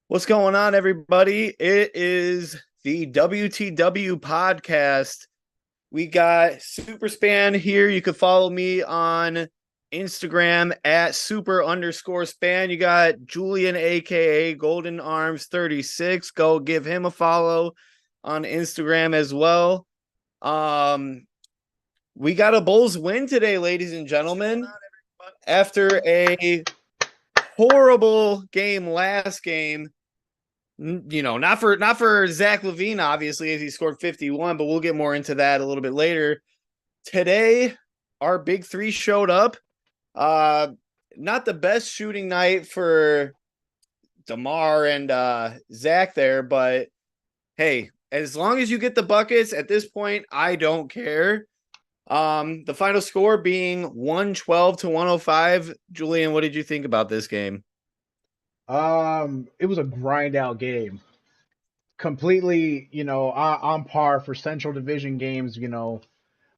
What's going on, everybody? It is the WTW podcast. We got Superspan here. You can follow me on Instagram at super_span. You got Julian, aka Golden Arms 36. Go give him a follow on Instagram as well. Um, we got a Bulls win today, ladies and gentlemen. After a horrible game last game, not for Zach LaVine, obviously, as he scored 51, but we'll get more into that a little bit later. Today, our big three showed up. Uh, Not the best shooting night for DeMar and Zach there, but hey, as long as you get the buckets at this point, I don't care. The final score being 112 to 105. Julian, what did you think about this game? It was a grind out game. Completely, on par for Central Division games,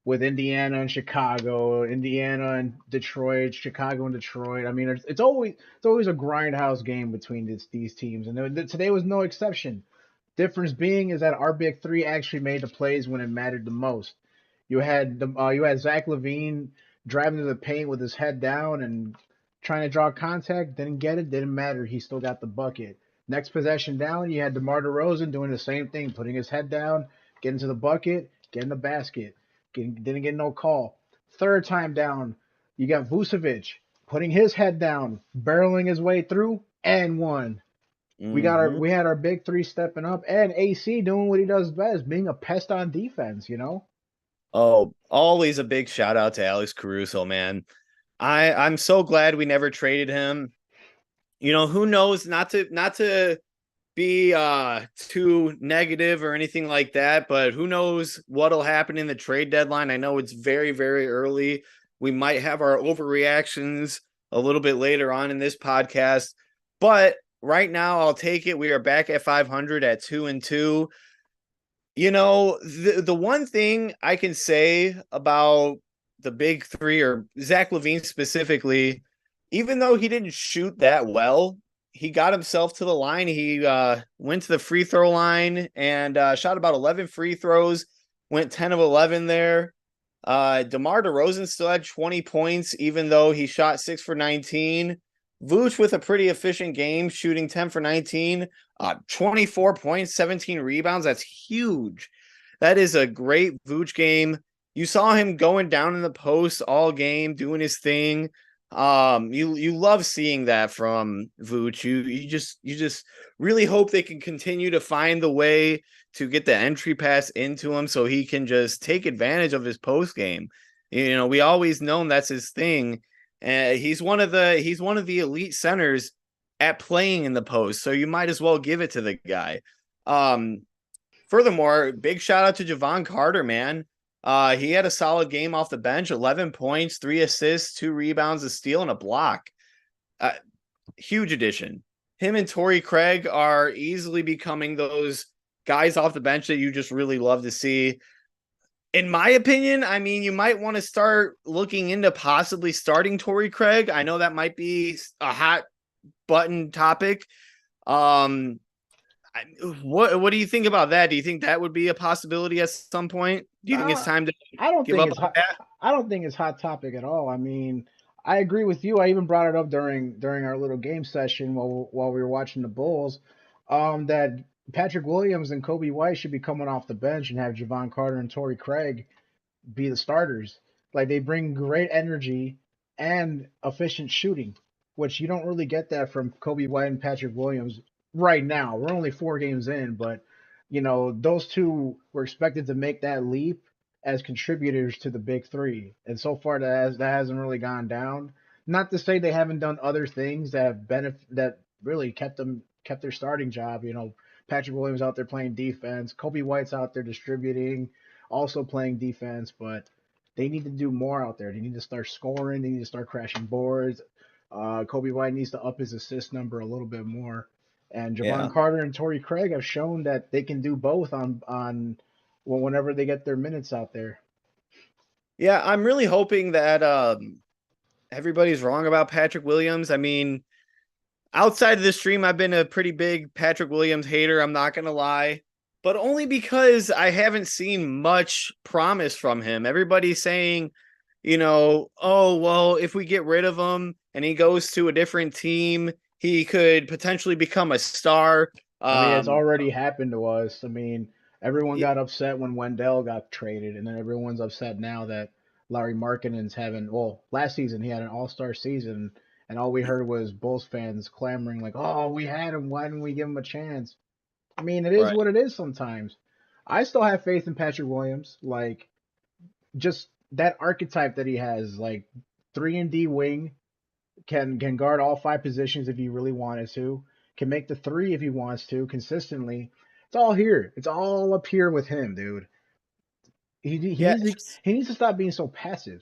with Indiana and Chicago, Indiana and Detroit, Chicago and Detroit. I mean, it's always a grindhouse game between these teams, and today was no exception. Difference being is that our big three actually made the plays when it mattered the most. You had Zach LaVine driving to the paint with his head down and trying to draw contact, didn't get it, didn't matter. He still got the bucket. Next possession down, you had DeMar DeRozan doing the same thing, putting his head down, getting to the bucket, getting the basket. Didn't get no call. Third time down, you got Vucevic putting his head down, barreling his way through, and one. Mm-hmm. We had our big three stepping up, and AC doing what he does best, being a pest on defense. Oh, always a big shout out to Alex Caruso, man. I'm so glad we never traded him. Who knows, not to be too negative or anything like that, but who knows what'll happen in the trade deadline. I know it's very, very early. We might have our overreactions a little bit later on in this podcast, but right now I'll take it. We are back at 500 at 2-2. The one thing I can say about the big three, or Zach LaVine specifically, even though he didn't shoot that well, he got himself to the line. He went to the free throw line and shot about 11 free throws, went 10 of 11 there. DeMar DeRozan still had 20 points, even though he shot 6 for 19. Vooch with a pretty efficient game, shooting 10 for 19, 24 points, 17 rebounds. That's huge. That is a great Vooch game. You saw him going down in the post all game, doing his thing. You love seeing that from Vooch. You just really hope they can continue to find the way to get the entry pass into him so he can just take advantage of his post game. We always known that's his thing. He's one of the elite centers at playing in the post, so you might as well give it to the guy. Um, Furthermore, big shout out to Javon Carter, man. He had a solid game off the bench, 11 points, 3 assists, 2 rebounds, a steal, and a block. Uh, Huge addition. Him and Torrey Craig are easily becoming those guys off the bench that you just really love to see. In my opinion, I mean, you might want to start looking into possibly starting Torrey Craig. I know that might be a hot button topic. Um, what do you think about that? Do you think that would be a possibility at some point? Do you think it's Uh, time to I don't give think up it's on hot. that? I don't think it's hot topic at all. I mean, I agree with you. I even brought it up during our little game session while we were watching the Bulls. That Patrick Williams and Kobe White should be coming off the bench and have Javon Carter and Torrey Craig be the starters. Like they bring great energy and efficient shooting, which you don't really get that from Kobe White and Patrick Williams right now. We're only 4 games in, but those two were expected to make that leap as contributors to the big three, and so far that hasn't really gone down. Not to say they haven't done other things that have that really kept their starting job. Patrick Williams out there playing defense, Kobe White's out there distributing, also playing defense, but they need to do more out there. They need to start scoring. They need to start crashing boards. Kobe White needs to up his assist number a little bit more. And Javon Yeah. Carter and Torrey Craig have shown that they can do both well, whenever they get their minutes out there. Yeah, I'm really hoping that everybody's wrong about Patrick Williams. I mean, outside of the stream, I've been a pretty big Patrick Williams hater. I'm not gonna lie, but only because I haven't seen much promise from him. Everybody's saying, oh well, if we get rid of him and he goes to a different team, he could potentially become a star. I mean, it's Um, already happened to us. I mean, everyone y- got upset when Wendell got traded, and then everyone's upset now that Larry Markkinen's having, well, last season he had an all-star season, and all we heard was Bulls fans clamoring like, "Oh, we had him. Why didn't we give him a chance?" I mean, it is right. what it is sometimes. I still have faith in Patrick Williams. Like, just that archetype that he has, like 3-and-D wing, can guard all five positions if he really wanted to, can make the three if he wants to consistently. It's all here. It's all up here with him, dude. Yeah, it's just he needs to stop being so passive.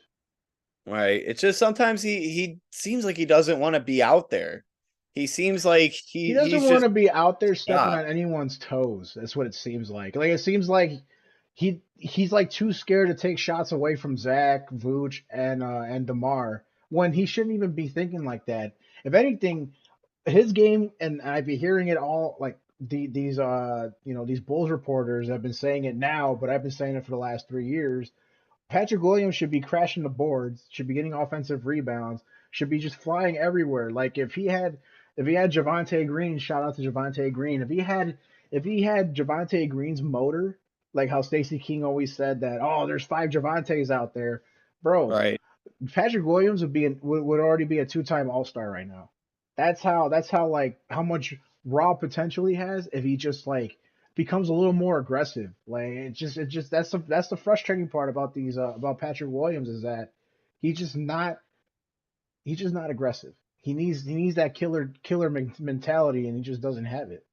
right. It's just sometimes he seems like he doesn't want to be out there. He seems like He doesn't he's want just to be out there stepping stop. on anyone's toes. That's what it seems like. Like it seems like he's like too scared to take shots away from Zach, Vooch, and Demar when he shouldn't even be thinking like that. If anything, his game, and I've been hearing it all like these these Bulls reporters have been saying it now, but I've been saying it for the last 3 years. Patrick Williams should be crashing the boards, should be getting offensive rebounds, should be just flying everywhere. Like if he had Javante Green, shout out to Javante Green. If he had Javante Green's motor, like how Stacey King always said that, oh, there's five Javantes out there, bro. Right. Patrick Williams would already be a two-time All-Star right now. That's how like how much raw potential he has if he just like becomes a little more aggressive. Like it just that's the frustrating part about these about Patrick Williams is that he's just not he's just not aggressive. He needs that killer mentality and he just doesn't have it.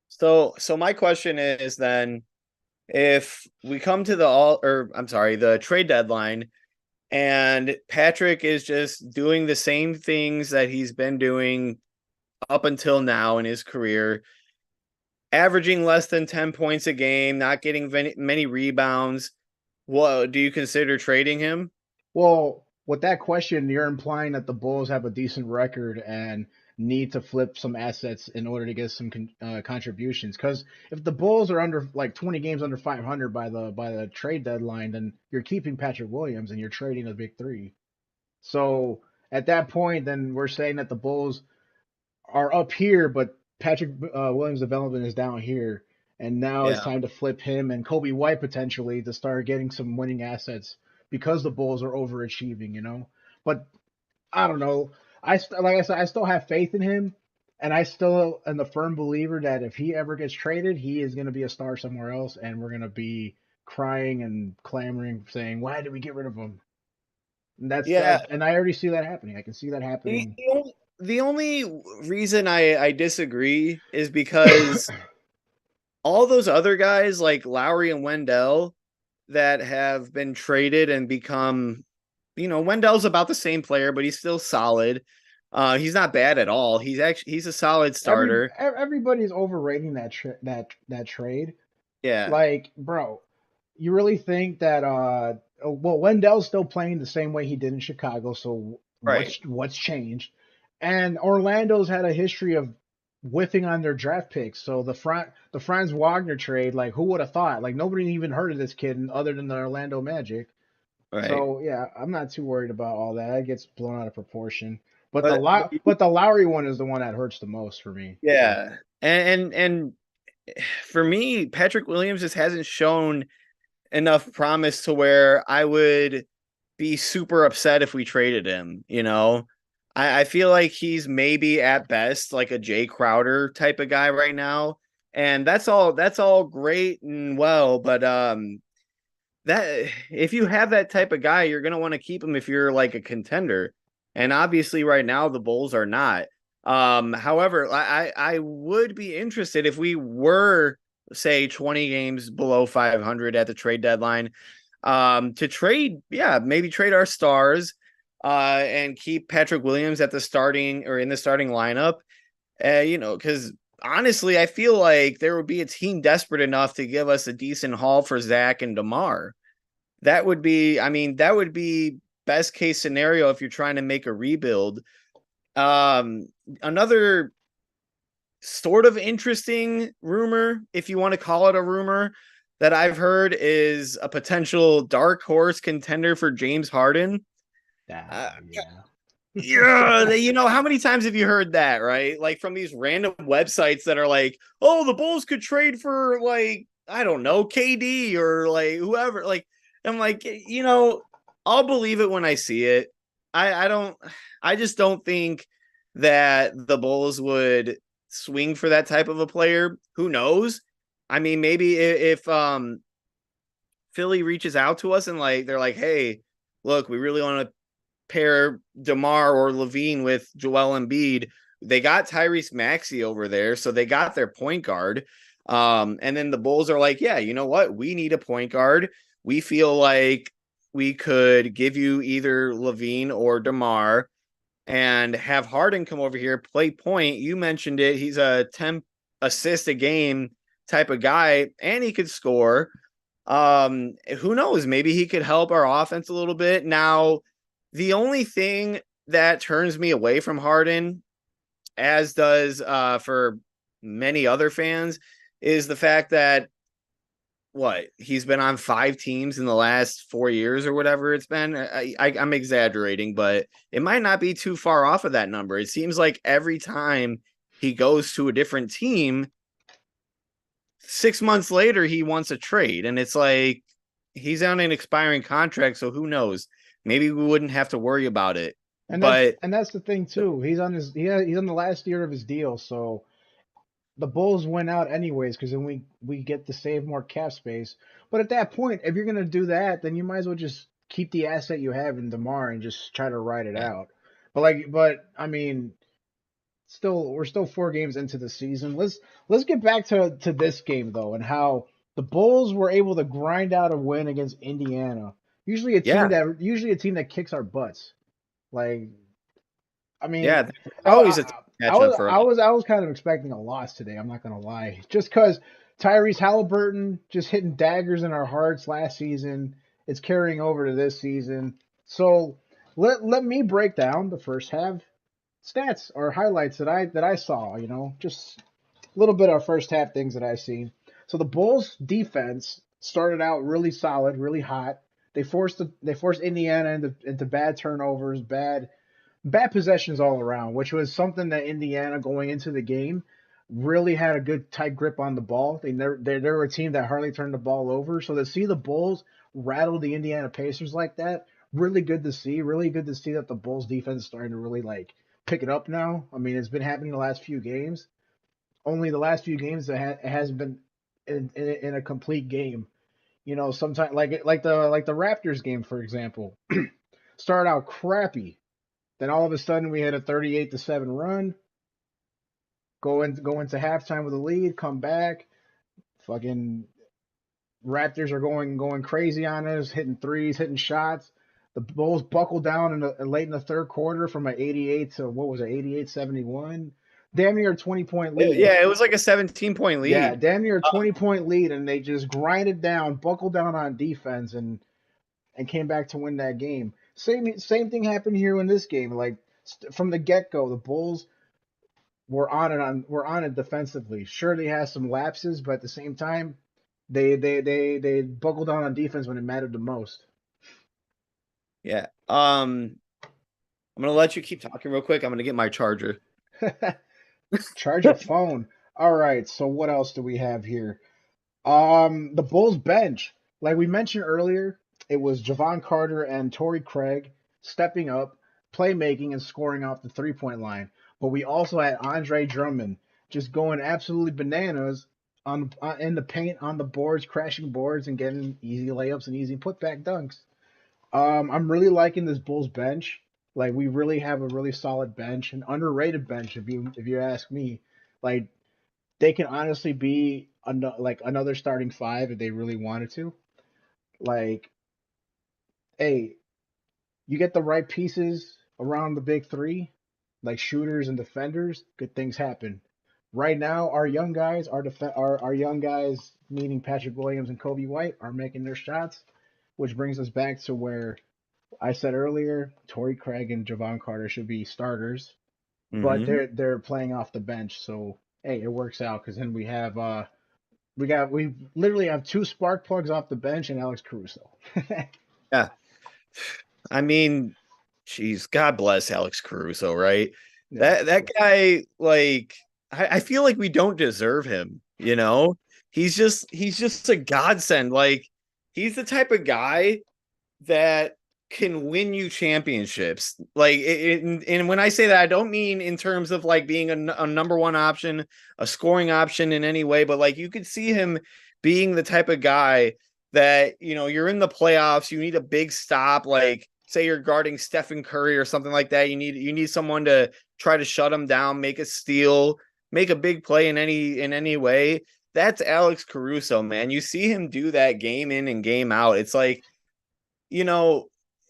So my question is then, if we come to the all or I'm sorry, the trade deadline and Patrick is just doing the same things that he's been doing up until now in his career, averaging less than 10 points a game, not getting many rebounds, what do you consider trading him? Well, with that question, you're implying that the Bulls have a decent record and need to flip some assets in order to get some contributions. Because if the Bulls are under like 20 games under 500 by the trade deadline, then you're keeping Patrick Williams and you're trading a big three. So at that point, then we're saying that the Bulls are up here, but Patrick Williams' development is down here. And now it's Yeah. time to flip him and Kobe White potentially to start getting some winning assets because the Bulls are overachieving, you know. But I don't know. Like I said, I still have faith in him, and I still am a firm believer that if he ever gets traded, he is going to be a star somewhere else, and we're going to be crying and clamoring, saying, "Why did we get rid of him?" And Yeah. and I already see that happening. I can see that The, happening. the, only, the only reason I disagree is because all those other guys like Lowry and Wendell that have been traded and become, Wendell's about the same player, but he's still solid. He's not bad at all. He's a solid starter. Everybody's overrating that trade. Yeah, Like, bro, you really think that well, Wendell's still playing the same way he did in Chicago, so right, what's changed? And Orlando's had a history of whiffing on their draft picks. So the Franz Wagner trade, like who would have thought? Like nobody even heard of this kid other than the Orlando Magic. right. So yeah, I'm not too worried about all that. It gets blown out of proportion. But But the Lowry one is the one that hurts the most for me. yeah, and for me, Patrick Williams just hasn't shown enough promise to where I would be super upset if we traded him. I feel like he's maybe at best like a Jay Crowder type of guy right now. And that's all great and well, but that if you have that type of guy, you're gonna want to keep him if you're like a contender. And obviously right now the Bulls are not. However, I would be interested if we were say 20 games below 500 at the trade deadline to trade, yeah, maybe trade our stars and keep Patrick Williams at the starting or in the starting lineup. Because honestly, I feel like there would be a team desperate enough to give us a decent haul for Zach and DeMar. That would be best case scenario if you're trying to make a rebuild. Um, Another sort of interesting rumor, if you want to call it a rumor, that I've heard is a potential dark horse contender for James Harden. Uh, Yeah. yeah, how many times have you heard that, right? Like from these random websites that are like, oh, the Bulls could trade for like, I don't know, KD or like whoever. Like, I'm like, I'll believe it when I see it. I don't, I just don't think that the Bulls would swing for that type of a player. Who knows? I mean, maybe if Philly reaches out to us and like they're like, hey, look, we really want to pair DeMar or Levine with Joel Embiid. They got Tyrese Maxey over there, so they got their point guard. And then the Bulls are like, yeah, you know what? We need a point guard. We feel like we could give you either Levine or DeMar and have Harden come over here, play point. You mentioned it. He's a 10 assist a game type of guy, and he could score. Who knows? Maybe he could help our offense a little bit. Now, the only thing that turns me away from Harden, as does for many other fans, is the fact that he's been on 5 teams in the last 4 years or whatever it's been. I'm exaggerating, but it might not be too far off of that number. It seems like every time he goes to a different team, 6 months later he wants a trade, and it's like he's on an expiring contract, so who knows? Maybe we wouldn't have to worry about it. And that's But and that's the thing too. He's on the last year of his deal, so the Bulls went out anyways because then we get to save more cap space. But at that point, if you're gonna do that, then you might as well just keep the asset you have in DeMar and just try to ride it yeah, out. But I mean, we're still 4 games into the season. Let's get back to this game though and how the Bulls were able to grind out a win against Indiana. yeah, Usually a team that kicks our butts. Like I mean, yeah. They're always a tough matchup for us. I was kind of expecting a loss today. I'm not gonna lie, just because Tyrese Halliburton just hitting daggers in our hearts last season. It's carrying over to this season. So let me break down the first half stats or highlights that I saw. Just a little bit of first half things that I've seen. So the Bulls defense started out really solid, really hot. They forced Indiana into bad turnovers, bad possessions all around, which was something that Indiana going into the game really had a good tight grip on the ball. They were a team that hardly turned the ball over. So to see the Bulls rattle the Indiana Pacers like that, really good to see. Really good to see that the Bulls defense is starting to really like pick it up now. I mean, it's been happening the last few games. Only the last few games it hasn't been in a complete game. Sometimes like the Raptors game for example, started out crappy, then all of a sudden we had a 38-7 run. Go into halftime with a lead, come back. Fucking Raptors are going crazy on us, hitting threes, hitting shots. The Bulls buckled down late in the third quarter from an 88 to what was it, 88-71. Damn near a 20-point lead. Yeah, it was like a 17-point Yeah, lead. damn near a Uh, 20-point lead, and they just grinded down, buckled down on defense, and came back to win that game. Same thing happened here in this game. Like from the get go, the Bulls we're on it defensively. Sure, they had some lapses, but at the same time, they buckled down on defense when it mattered the most. yeah. I'm gonna let you keep talking real quick. I'm gonna get my charger. Charge your phone. All right, so what else do we have here? The Bulls bench, like we mentioned earlier, it was Javon Carter and Torrey Craig stepping up, playmaking and scoring off the 3-point line. But we also had Andre Drummond just going absolutely bananas in the paint on the boards, crashing boards and getting easy layups and easy putback dunks. I'm really liking this Bulls bench. Like we really have a really solid bench, an underrated bench if you ask me. Like they can honestly be like another starting five if they really wanted to. Like, hey, you get the right pieces around the big three, like shooters and defenders, good things happen. Right now, our young guys, our young guys, meaning Patrick Williams and Kobe White, are making their shots, which brings us back to where I said earlier, Torrey Craig and Javon Carter should be starters, but Mm-hmm. they're playing off the bench, so Hey, it works out because then we literally have two spark plugs off the bench and Alex Caruso. Yeah. I mean, geez, God bless Alex Caruso, right? Yeah. That guy, like, I feel like we don't deserve him, you know? He's just a godsend. Like, he's the type of guy that can win you championships. Like, and when I say that, I don't mean in terms of like being a number one option, a scoring option in any way, but like you could see him being the type of guy that, you're in the playoffs, you need a big stop, like say you're guarding Stephen Curry or something like that. You need someone to try to shut him down, make a steal, make a big play in any way. That's Alex Caruso, man. You see him do that game in and game out. It's like, you know,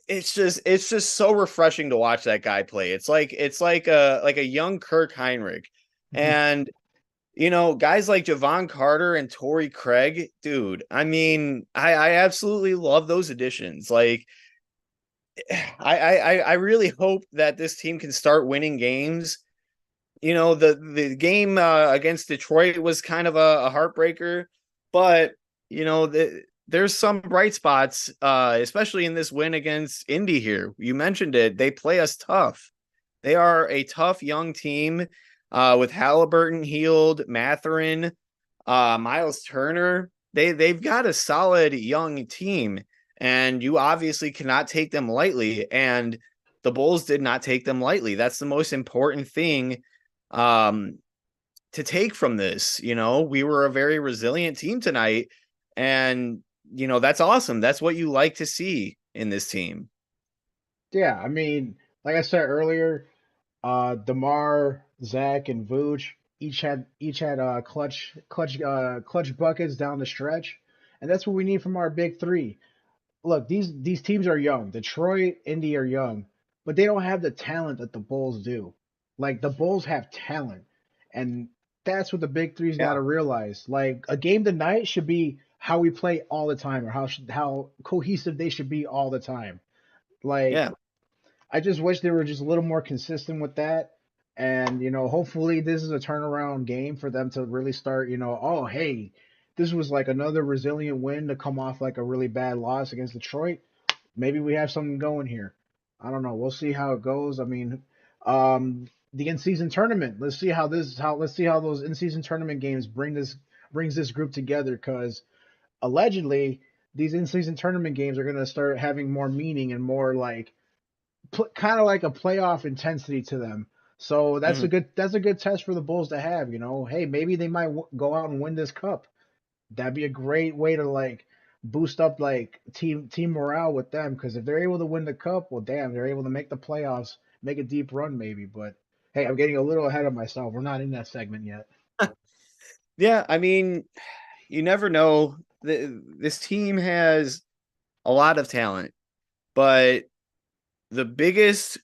it's just so refreshing to watch that guy play. It's like a young Kirk Heinrich. And guys like Javon Carter and Torrey Craig, dude. I mean, I absolutely love those additions. Like, I really hope that this team can start winning games. The game against Detroit was kind of a heartbreaker, but there's some bright spots, especially in this win against Indy here. You mentioned it. They play us tough. They are a tough young team with Halliburton healed, Matherin, Miles Turner. They've got a solid young team, and you obviously cannot take them lightly. And the Bulls did not take them lightly. That's the most important thing um, to take from this. We were a very resilient team tonight, and that's awesome. That's what you like to see in this team. Yeah, I mean, like I said earlier, DeMar, Zach, and Vooch each had clutch buckets down the stretch, and that's what we need from our big three. Look, these teams are young. Detroit, Indy are young, but they don't have the talent that the Bulls do. Like the Bulls have talent, and that's what the big three's got Yeah. to realize. Like a game tonight should be how we play all the time, or how cohesive they should be all the time. Like Yeah. I just wish they were just a little more consistent with that. And, hopefully this is a turnaround game for them to really start, oh, hey, this was like another resilient win to come off like a really bad loss against Detroit. Maybe we have something going here. I don't know. We'll see how it goes. I mean, the in-season tournament. Let's see how those in-season tournament games brings this group together because allegedly these in-season tournament games are going to start having more meaning and more like kind of like a playoff intensity to them. So Mhm. that's a good test for the Bulls to have. Hey, maybe they might go out and win this cup. That'd be a great way to like boost up like team morale with them because if they're able to win the cup, well, damn, they're able to make the playoffs, make a deep run maybe. But hey, I'm getting a little ahead of myself. We're not in that segment yet. Yeah, I mean, you never know. This team has a lot of talent, but the biggest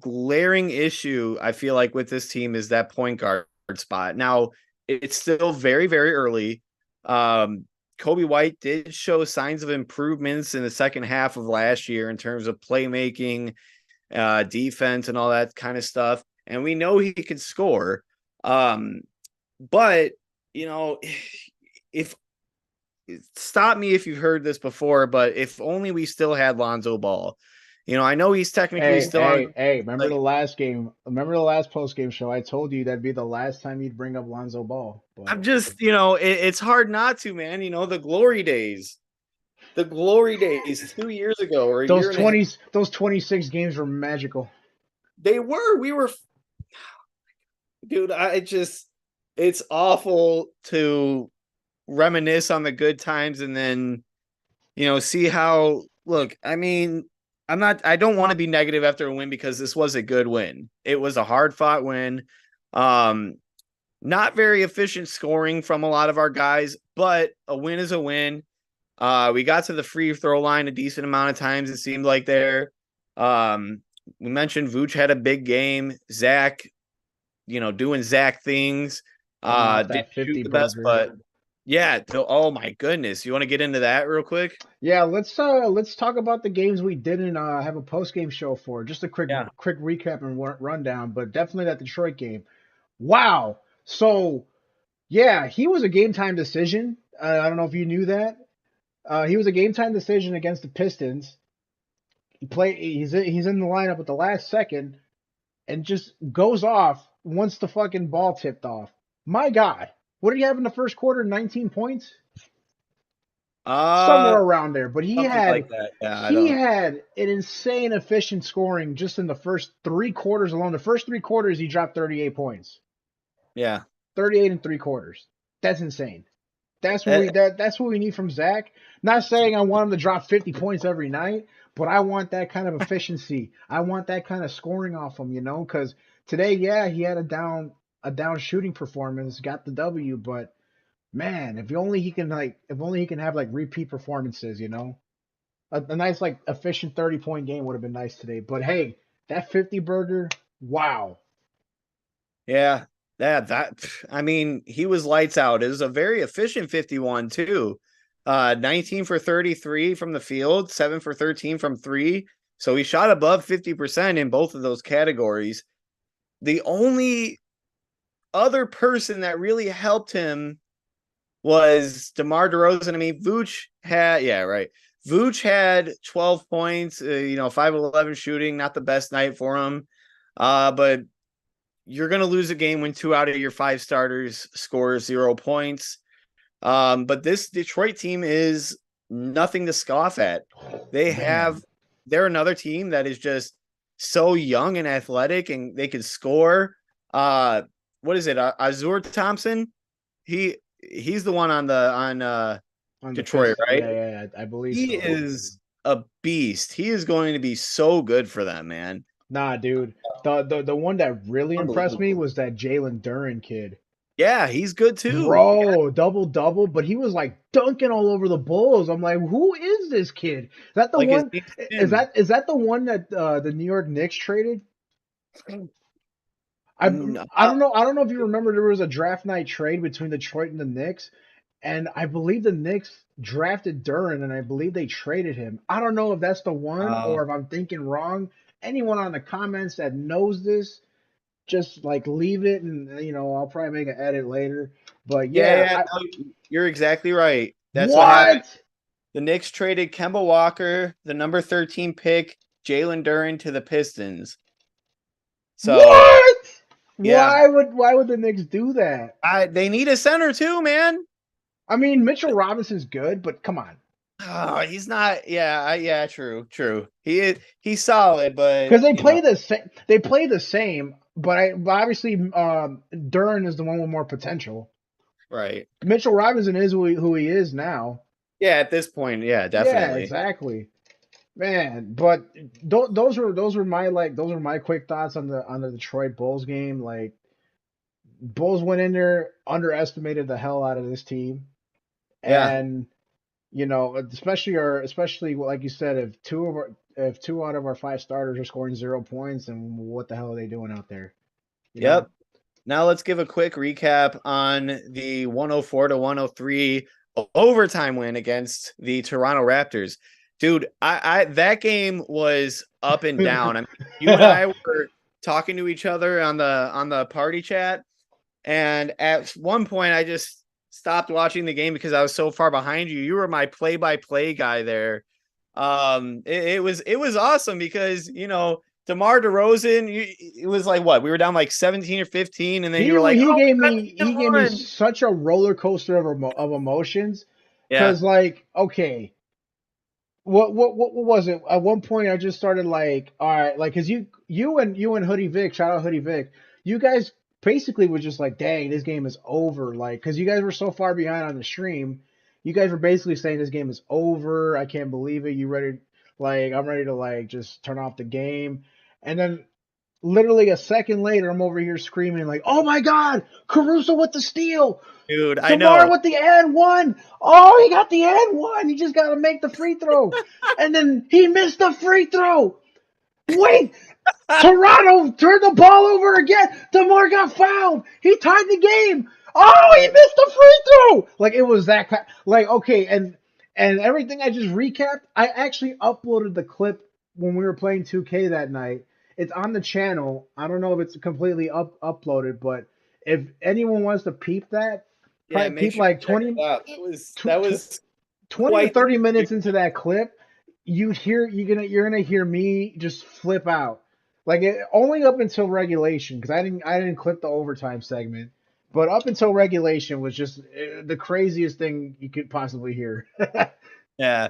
glaring issue I feel like with this team is that point guard spot. Now, it's still very, very early. Um, Kobe White did show signs of improvements in the second half of last year in terms of playmaking, defense, and all that kind of stuff. And we know he can score. Um, but, you know, if stop me if you've heard this before, but if only we still had Lonzo Ball. I know he's technically Hey, still on hey, hey! Remember the like last game? Remember the last post game show? I told you that'd be the last time you'd bring up Lonzo Ball. But I'm just, it's hard not to, man. The glory days. The glory days 2 years ago or a those year and a half. 26 games were magical. They were, we were, dude, it's awful to reminisce on the good times and then, see how, look, I mean, I don't want to be negative after a win because this was a good win. It was a hard fought win. Um, Not very efficient scoring from a lot of our guys, but a win is a win. We got to the free throw line a decent amount of times, it seemed like there. We mentioned Vooch had a big game. Zach, doing Zach things. Coming off Didn't that shoot 50 the best, burger. but yeah. Oh my goodness. You want to get into that real quick? Yeah, let's talk about the games we didn't have a post game show for. Just a quick Yeah. quick recap and rundown, but definitely that Detroit game. Wow. So yeah, he was a game time decision. I don't know if you knew that. He was a game time decision against the Pistons. He's in the lineup at the last second and just goes off once the fucking ball tipped off. My God, what did he have in the first quarter? 19 points, somewhere Uh, around there. But he Something had like that. Yeah, I he don't. had an insane efficient scoring just in the first 3 quarters alone. The first 3 quarters, he dropped 38 points, Yeah. 38 and 3 quarters. That's insane. Uh, That's what we need from Zach. Not saying I want him to drop 50 points every night, but I want that kind of efficiency. I want that kind of scoring off him, because today, yeah, he had a down shooting performance, got the W, but man, if only he can have like repeat performances, a nice like efficient 30-point game would have been nice today. But hey, that 50 burger, wow. yeah. I mean, he was lights out. It was a very efficient 51 too. 19 for 33 from the field, 7 for 13 from three. So he shot above 50% in both of those categories. The only other person that really helped him was DeMar DeRozan. I mean, Vooch had 12 points, 5 of 11 shooting, not the best night for him. But you're going to lose a game when 2 out of your 5 starters score 0 points. But this Detroit team is nothing to scoff at. They have, Man, they're another team that is just so young and athletic, and they can score. Uh, what is it? Azur Thompson? He's the one on on the Detroit, Pistons, right? yeah, yeah, yeah, I believe He so. is a beast. He is going to be so good for them, man. Nah, dude. The one that really impressed me Unbelievable. was that Jalen Duren kid. Yeah, he's good too. Bro, double double, but he was like dunking all over the Bulls. I'm like, who is this kid? Is that the Like his one? name's Is Tim. that the one that the New York Knicks traded? I No, I don't know. I don't know if you remember there was a draft night trade between Detroit and the Knicks, and I believe the Knicks drafted Duren, and I believe they traded him. I don't know if that's the one uh, or if I'm thinking wrong. Anyone on the comments that knows this, just like leave it, and I'll probably make an edit later. But yeah, yeah, yeah, no, you're exactly right. That's what happened. what? The Knicks traded Kemba Walker, the number 13 pick, Jalen Duren to the Pistons. So What? yeah, Why would the Knicks do that? they need a center too, man. I mean, Mitchell Robinson's good, but come on. Oh, he's not. Yeah, yeah, true, true. He's solid, but Because they play the same, but obviously Duran is the one with more potential. right. Mitchell Robinson is who he is now. Yeah, at this point, yeah, Yeah, definitely. exactly, man. But those were my quick thoughts on the Detroit Bulls game. Like Bulls went in there, underestimated the hell out of this team, Yeah, and especially like you said, if 2 out of our 5 starters are scoring 0 points, then what the hell are they doing out there? You know? yep. Now let's give a quick recap on the 104 to 103 overtime win against the Toronto Raptors. Dude, I that game was up and down. I mean, you and I were talking to each other on the party chat, and at one point I just stopped watching the game because I was so far behind you. You were my play-by-play guy there. It was awesome because DeMar DeRozan, it was like what? We were down like 17 or 15, and then He you were like, he "Oh, gave we got me the he gave me one." such a roller coaster of emotions, Yeah, because like, okay, what was it? At one point, I just started like, all right, like, cause you and Hoodie Vic, shout out Hoodie Vic, you guys basically were just like, dang, this game is over, like, cause you guys were so far behind on the stream, you guys were basically saying this game is over. I can't believe it. You ready? Like, I'm ready to like just turn off the game, and then literally a second later, I'm over here screaming like, "Oh my God, Caruso with the steal! dude, I Demar know. with the and one! Oh, he got the and one! He just got to make the free throw, and then he missed the free throw. Wait, Toronto turned the ball over again. DeMar got fouled. He tied the game. Oh, he missed the free throw. Like it was that like okay, and everything I just recapped, I actually uploaded the clip when we were playing 2K that night. It's on the channel. I don't know if it's completely uploaded, but if anyone wants to peep that, Yeah, probably make peep sure like you check 20, it out. That tw- was 20 to quite the 30 minutes into experience. that clip, you're gonna hear me just flip out. Like only up until regulation, because I didn't clip the overtime segment, but up until regulation was just the craziest thing you could possibly hear. Yeah,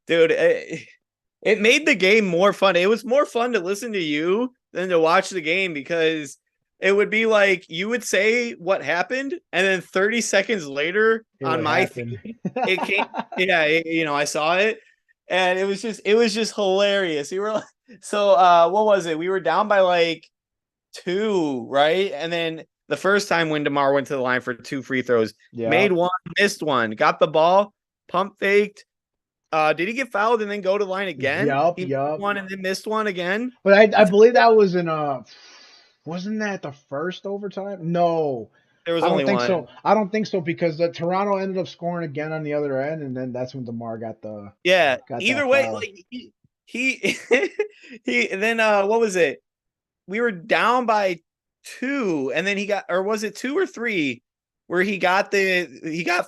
dude, it made the game more fun. It was more fun to listen to you than to watch the game because it would be like you would say what happened, and then 30 seconds later It on would my happen. feed, it came. Yeah, I saw it, and it was just hilarious. We were like, so what was it? We were down by like two, right? And then the first time when DeMar went to the line for two free throws, made Yep. one, missed one, got the ball, pump faked. Did he get fouled and then go to the line again? Yup. He missed Yup. one and then missed one again. But I I think believe that was in wasn't that the first overtime? No, there was I don't only think so. one. I don't think so because Toronto ended up scoring again on the other end, and then that's when DeMar Yeah. got Either that way, foul. like he he and then what was it? We were down by two, and then he got, or was it two or three, where he got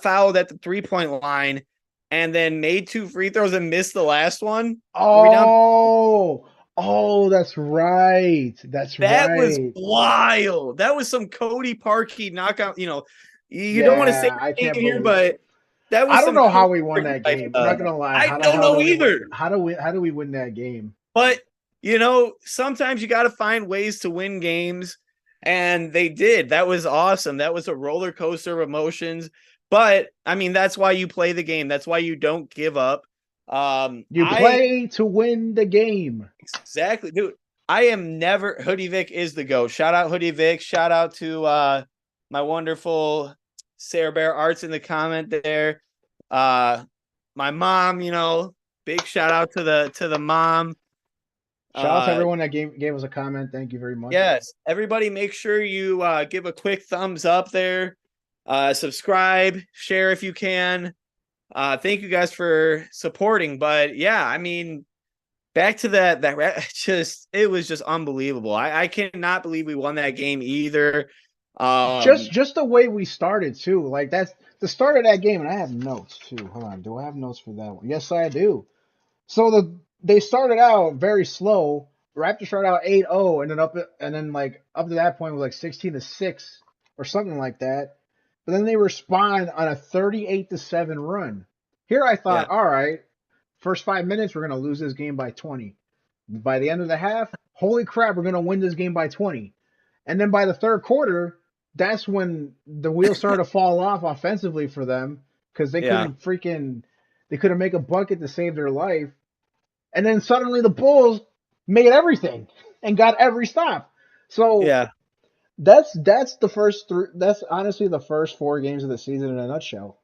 fouled at the 3 point line, and then made two free throws and missed the last one. Were we down? Oh, oh, that's right. That's That was right. wild. That was some Cody Parkey knockout. You don't want to say Yeah, I his name can't here, believe. but that I was don't some know Cody how we won Parkey that type game. I'm not stuff. gonna lie. I How the don't hell know did we win? either. How do we win that game? But sometimes you got to find ways to win games, and they did. That was awesome. That was a roller coaster of emotions. But I mean, that's why you play the game. That's why you don't give up. You I play to win the game. exactly, dude. I am never Hoodie Vic is the GOAT. Shout out Hoodie Vic. Shout out to my wonderful Sarah Bear Arts in the comment there. Uh my mom, big shout out to the mom. Shout out to Uh everyone that gave us a comment. Thank you very much. yes, everybody make sure you give a quick thumbs up there. Subscribe, share if you can. Thank you guys for supporting. But yeah, I mean, back to that just it was just unbelievable. I cannot believe we won that game either. Just Um just the way we started too. Like that's the start of that game, and I have notes too. Hold on, do I have notes for that one? Yes, I do. So they started out very slow. Raptors started out 8-0, and then like up to that point was like 16-6 or something like that. But then they respond on a 38-7 run. Here I yeah, thought, all right, first 5 minutes we're gonna lose this game by 20. By the end of the half, holy crap, we're gonna win this game by 20. And then by the third quarter, that's when the wheels started to fall off offensively for them because yeah, they couldn't make a bucket to save their life. And then suddenly the Bulls made everything and got every stop. So yeah. that's the first three. That's honestly the first 4 games of the season in a nutshell.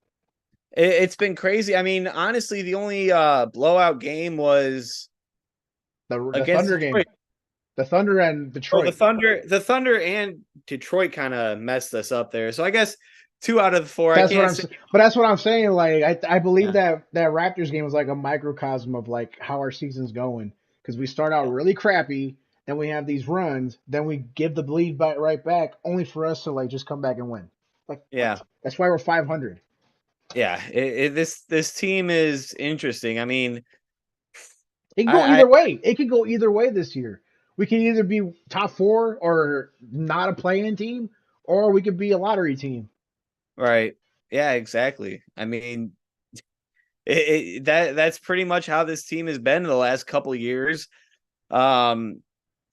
It's been crazy. I mean, honestly, the only blowout game was The against Thunder game, Detroit. the Thunder and Oh, the Detroit. Thunder, the Thunder and Detroit kind of messed us up there. So I guess two out of the four. I That's what can't say. but that's what I'm saying. Like I believe Yeah, that Raptors game was like a microcosm of like how our season's going because we start out really crappy, then we have these runs, then we give the lead back right back, only for us to like just come back and win. Like yeah, what? That's why we're 500. yeah. This team is interesting. I mean, It can go I either way. It could go either way this year. We can either be top four or not a play-in team, or we could be a lottery team. right. Yeah, exactly. I mean, that's pretty much how this team has been in the last couple of years. Um,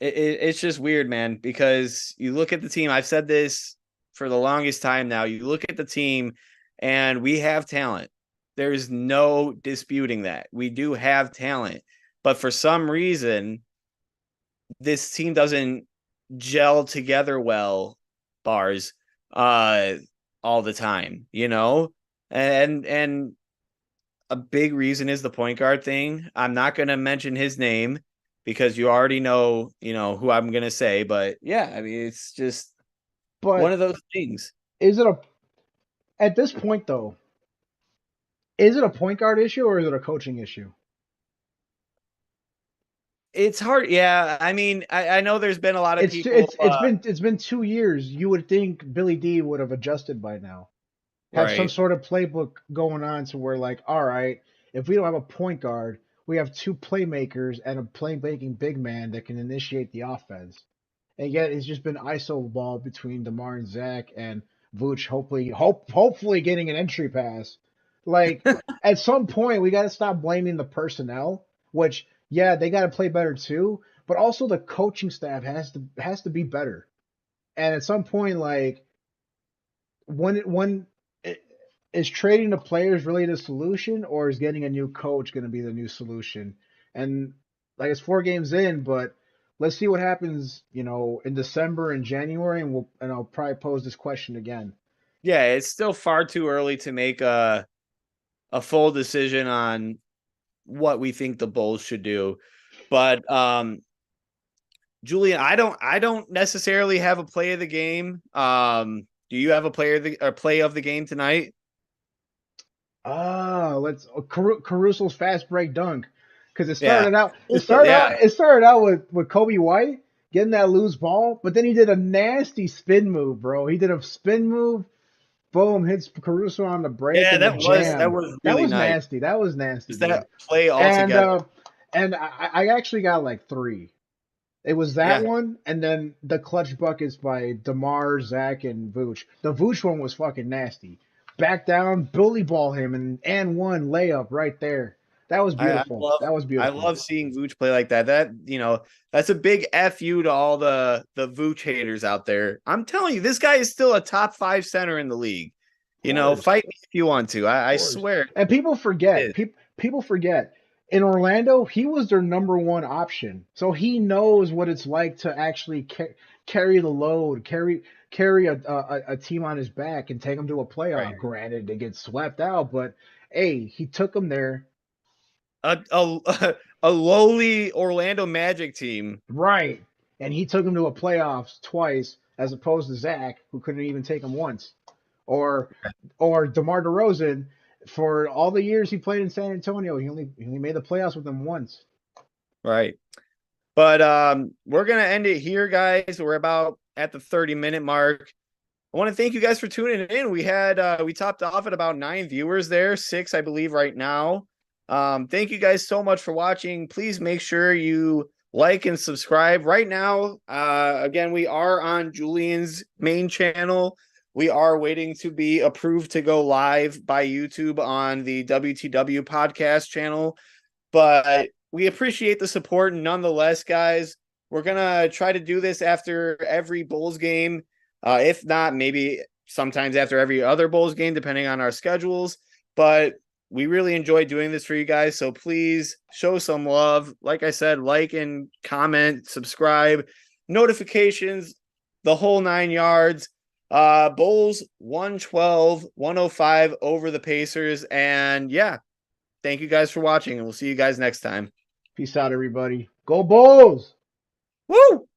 it's just weird, man, because you look at the team. I've said this for the longest time now. You look at the team, and we have talent. There's no disputing that. We do have talent, but for some reason, this team doesn't gel together well, bars, uh, all the time, and a big reason is the point guard thing. I'm not going to mention his name because you already know, who I'm going to say, but yeah, I mean, it's just one But of those things. is it a at this point though? Is it a point guard issue or is it a coaching issue? It's hard. Yeah, I mean, I know there's been a lot of It's people. it's it's been 2 years. You would think Billy D would have adjusted by now. Have some Right. sort of playbook going on to where like, all right, if we don't have a point guard, we have two playmakers and a playmaking big man that can initiate the offense. And yet it's just been ISO ball between DeMar and Zach and Vooch hopefully getting an entry pass. Like at some point we gotta stop blaming the personnel, which yeah, they gotta play better too, but also the coaching staff has to be better. And at some point, like when is trading the players really the solution, or is getting a new coach going to be the new solution? And like it's 4 games in, but let's see what happens, in December and January, and I'll probably pose this question again. Yeah, it's still far too early to make a full decision on what we think the Bulls should do. But Julian, I don't necessarily have a play of the game. Do you have a player or play of the game tonight? Let's Caruso's fast break dunk, because it Yeah. started out it So, started yeah. out it started out with Kobe White getting that loose ball, but then he did a nasty spin move, bro. He did a spin move. Boom, hits Caruso on the break Yeah, and the that jam. was That really was nice. nasty. That was nasty, Just dude. that play And altogether. uh, and I actually got like three. It was that Yeah. one, and then the clutch buckets by DeMar, Zach, and Vooch. The Vooch one was fucking nasty. Back down, bully ball him, and one layup right there. That was I, I beautiful. love That was I beautiful. love seeing Vooch play like that. That's a big FU to all the Vooch haters out there. I'm telling you, this guy is still a top 5 center in the league. Of course. Fight me if you want to. I Course. swear. And people forget, It is. people forget. In Orlando, he was their number one option, so he knows what it's like to actually carry the load, carry a team on his back and take them to a Right. playoff. Granted, they get swept out, but hey, he took them there. A lowly Orlando Magic team. Right, and he took them to a playoffs twice, as opposed to Zach, who couldn't even take them once, or DeMar DeRozan. For all the years he played in San Antonio, he only made the playoffs with them once. Right. But we're gonna end it here, guys. We're about at the 30-minute mark. I want to thank you guys for tuning in. We topped off at about 9 viewers there, 6, I believe, right now. Thank you guys so much for watching. Please make sure you like and subscribe right now. Again, we are on Julian's main channel. We are waiting to be approved to go live by YouTube on the WTW podcast channel, but we appreciate the support nonetheless, guys. We're gonna try to do this after every Bulls game. If not, maybe sometimes after every other Bulls game, depending on our schedules. But we really enjoy doing this for you guys. So please show some love. Like I said, like and comment, subscribe, notifications, the whole 9 yards. Bulls 112-105 over the Pacers. And yeah, thank you guys for watching, and we'll see you guys next time. Peace out, everybody. Go Bulls! Woo!